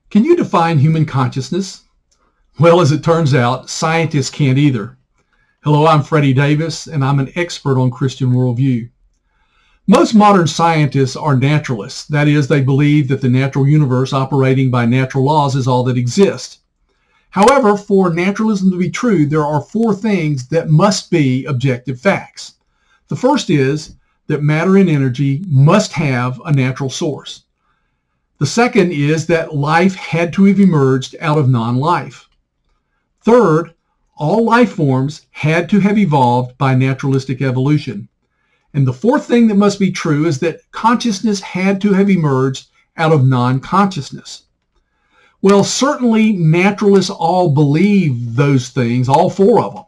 Can you define human consciousness? Well, as it turns out, scientists can't either. Hello, I'm Freddy Davis, and I'm an expert on Christian worldview. Most modern scientists are naturalists. That is, they believe that the natural universe operating by natural laws is all that exists. However, for naturalism to be true, there are four things that must be objective facts. The first is that matter and energy must have a natural source. The second is that life had to have emerged out of non-life. Third, all life forms had to have evolved by naturalistic evolution. And the fourth thing that must be true is that consciousness had to have emerged out of non-consciousness. Well, certainly naturalists all believe those things, all four of them,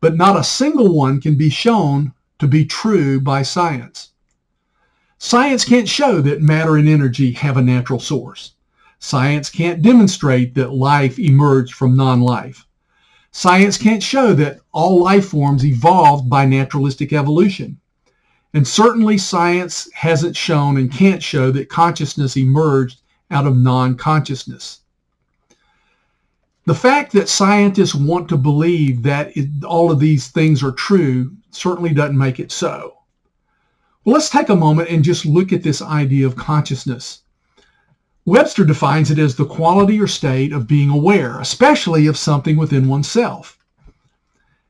but not a single one can be shown to be true by science. Science can't show that matter and energy have a natural source. Science can't demonstrate that life emerged from non-life. Science can't show that all life forms evolved by naturalistic evolution. And certainly science hasn't shown and can't show that consciousness emerged out of non-consciousness. The fact that scientists want to believe that all of these things are true certainly doesn't make it so. Well, let's take a moment and just look at this idea of consciousness. Webster defines it as the quality or state of being aware, especially of something within oneself.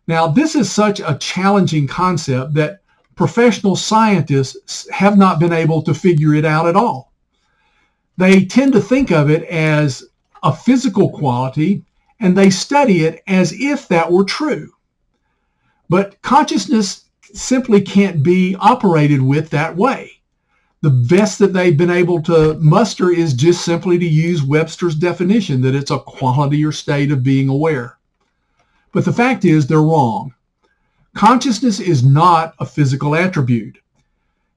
Now, this is such a challenging concept that professional scientists have not been able to figure it out at all. They tend to think of it as a physical quality, and they study it as if that were true. But consciousness simply can't be operated with that way. The best that they've been able to muster is just simply to use Webster's definition that it's a quality or state of being aware. But the fact is they're wrong. Consciousness is not a physical attribute.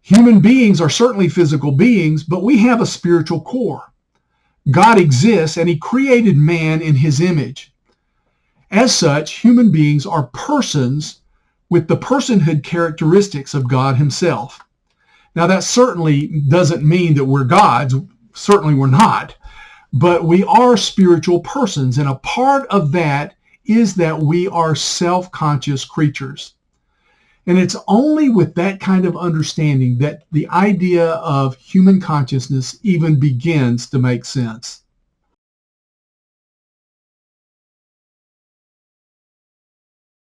Human beings are certainly physical beings, but we have a spiritual core. God exists and he created man in his image. As such, human beings are persons with the personhood characteristics of God himself. Now that certainly doesn't mean that we're gods. Certainly we're not. But we are spiritual persons, and a part of that is that we are self-conscious creatures. And it's only with that kind of understanding that the idea of human consciousness even begins to make sense.